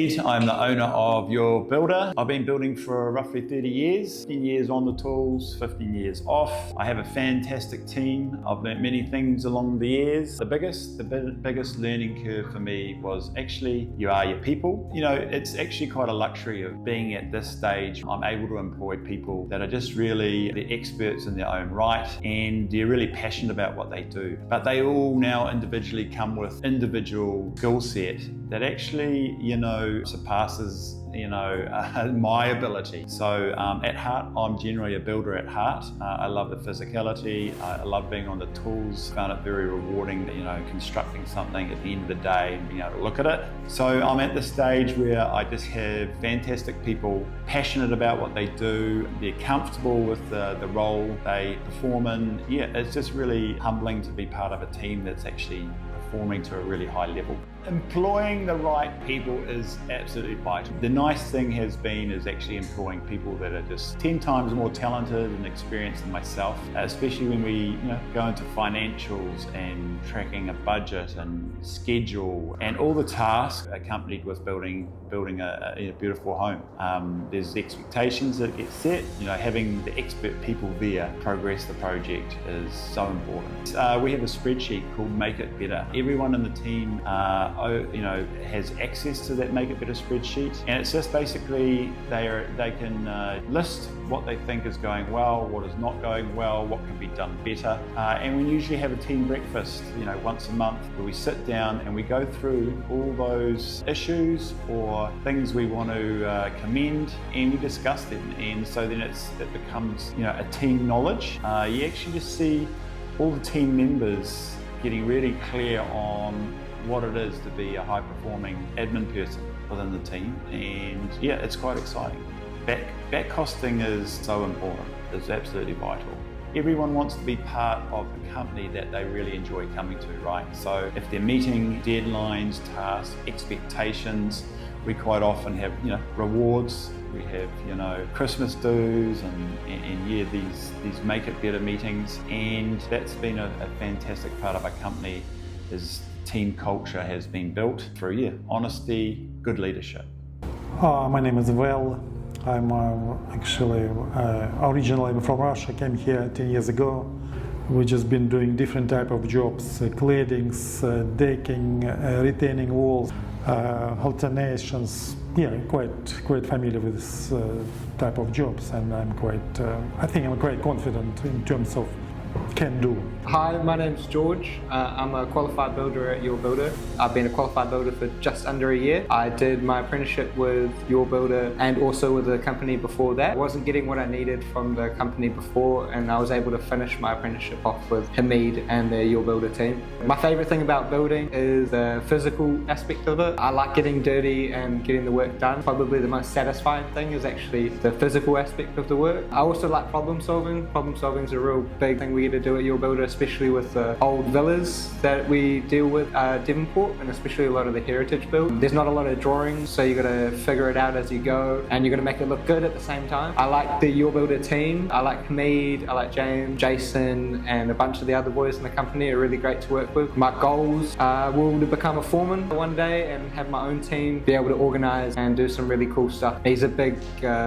Mead. I'm the owner of Yourbuilder. I've been building for roughly 30 years, 10 years on the tools, 15 years off. I have a fantastic team. I've learned many things along the years. The biggest learning curve for me was actually you are your people. You know, it's actually quite a luxury of being at this stage. I'm able to employ people that are just really the experts in their own right, and they're really passionate about what they do. But they all now individually come with individual skill set that actually, surpasses, my ability. So at heart, I'm generally a builder at heart. I love the physicality. I love being on the tools. Found it very rewarding, constructing something at the end of the day and being able to look at it. So I'm at the stage where I just have fantastic people, passionate about what they do. They're comfortable with the role they perform in. Yeah, it's just really humbling to be part of a team that's actually performing to a really high level. Employing the right people is absolutely vital. The nice thing is actually employing people that are just 10 times more talented and experienced than myself, especially when we go into financials and tracking a budget and schedule and all the tasks accompanied with building a beautiful home. There's expectations that get set. Having the expert people there progress the project is so important. We have a spreadsheet called Make It Better. Everyone in the team has access to that Make It Better spreadsheet, and it's just basically they can list what they think is going well, what is not going well, what can be done better, and we usually have a team breakfast once a month where we sit down and we go through all those issues or things we want to commend, and we discuss them. And so then it becomes a team knowledge. You actually just see all the team members getting really clear on what it is to be a high-performing admin person within the team, and yeah, it's quite exciting. Back costing is so important. It's absolutely vital. Everyone wants to be part of a company that they really enjoy coming to, right? So if they're meeting deadlines, tasks, expectations, we quite often have rewards. We have Christmas dues and these Make It Better meetings, and that's been a fantastic part of our company. Is team culture has been built through honesty, good leadership. My name is Val. I'm actually originally from Russia. Came here 10 years ago. We've just been doing different type of jobs: claddings, decking, retaining walls, alternations. Yeah, quite familiar with this type of jobs, and I think I'm quite confident in terms of can do. Hi, my name's George. I'm a qualified builder at Yourbuilder. I've been a qualified builder for just under a year. I did my apprenticeship with Yourbuilder and also with the company before that. I wasn't getting what I needed from the company before, and I was able to finish my apprenticeship off with Hamid and the Yourbuilder team. My favourite thing about building is the physical aspect of it. I like getting dirty and getting the work done. Probably the most satisfying thing is actually the physical aspect of the work. I also like problem solving. Problem solving is a real big thing we get to do at Yourbuilder, especially with the old villas that we deal with Devonport, and especially a lot of the heritage build. There's not a lot of drawings, so you got to figure it out as you go, and you got to make it look good at the same time. I like the Yourbuilder team. I like Hamid, I like James, Jason, and a bunch of the other boys in the company are really great to work with. My goals will to become a foreman one day and have my own team, be able to organize and do some really cool stuff. He's a big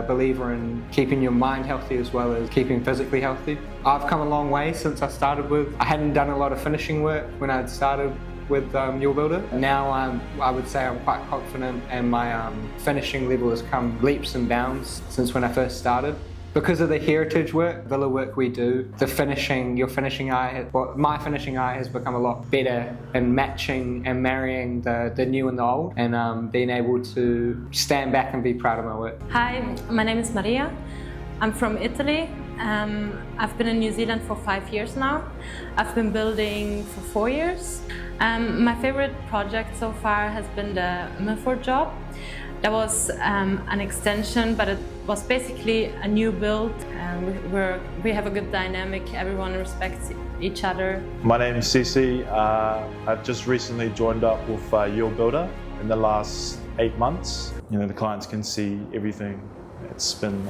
believer in keeping your mind healthy as well as keeping physically healthy. I've come a long way since I started with. I hadn't done a lot of finishing work when I had started with Yourbuilder. Now I would say I'm quite confident, and my finishing level has come leaps and bounds since when I first started. Because of the heritage work, villa work we do, my finishing eye has become a lot better in matching and marrying the new and the old, and being able to stand back and be proud of my work. Hi, my name is Maria. I'm from Italy. I've been in New Zealand for 5 years now. I've been building for 4 years. My favorite project so far has been the Milford job. That was an extension, but it was basically a new build. We have a good dynamic. Everyone respects each other. My name is Cici. I've just recently joined up with Yourbuilder in the last 8 months. The clients can see everything It's been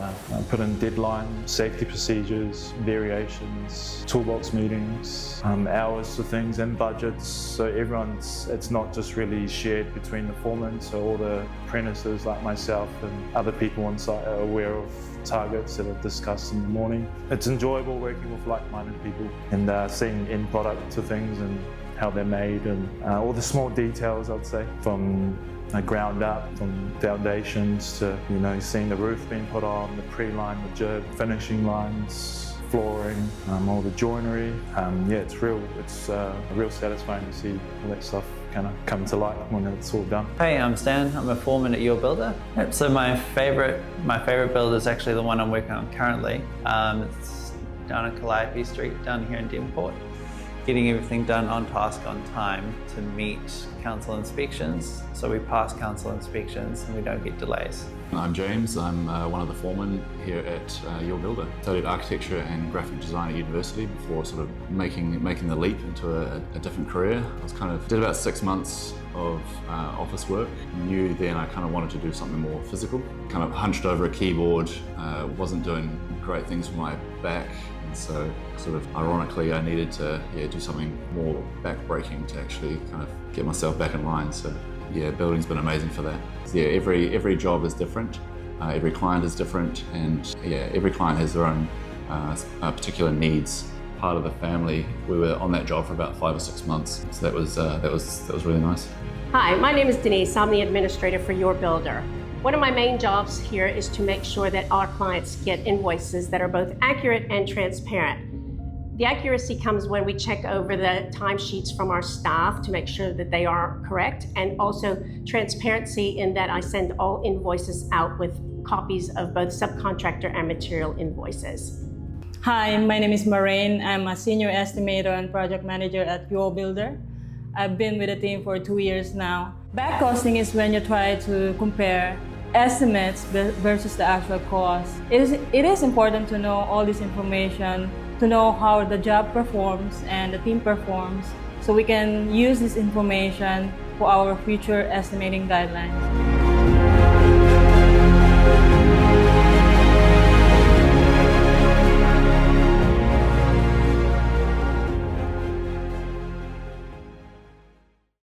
put in deadlines, safety procedures, variations, toolbox meetings, hours for things and budgets. So it's not just really shared between the foremen, so all the apprentices like myself and other people on site are aware of targets that are discussed in the morning. It's enjoyable working with like-minded people and seeing end product to things and how they're made and all the small details, I'd say, from ground up, from foundations to seeing the roof being put on, the pre-line, the jib, finishing lines, flooring, all the joinery. It's real satisfying to see all that stuff kind of come to light when it's all done. Hey, I'm Stan. I'm a foreman at Yourbuilder. So my favorite build is actually the one I'm working on currently. It's down on Calliope Street, down here in Devonport. Getting everything done on task, on time to meet council inspections. So we pass council inspections and we don't get delays. I'm James. I'm one of the foremen here at Yourbuilder. Studied architecture and graphic design at university before sort of making the leap into a different career. Did about 6 months of office work. Knew then I kind of wanted to do something more physical. Kind of hunched over a keyboard, wasn't doing great things for my back. And so sort of ironically I needed to do something more back-breaking to actually kind of get myself back in line. So yeah, building's been amazing for that. Yeah, every job is different, every client is different, and yeah, every client has their own particular needs. Part of the family, we were on that job for about 5 or 6 months, so that was really nice. Hi, my name is Denise. I'm the administrator for Yourbuilder. One of my main jobs here is to make sure that our clients get invoices that are both accurate and transparent. The accuracy comes when we check over the timesheets from our staff to make sure that they are correct, and also transparency in that I send all invoices out with copies of both subcontractor and material invoices. Hi, my name is Maureen. I'm a senior estimator and project manager at Yourbuilder. I've been with the team for 2 years now. Back costing is when you try to compare estimates versus the actual cost. It is important to know all this information, to know how the job performs and the team performs, so we can use this information for our future estimating guidelines.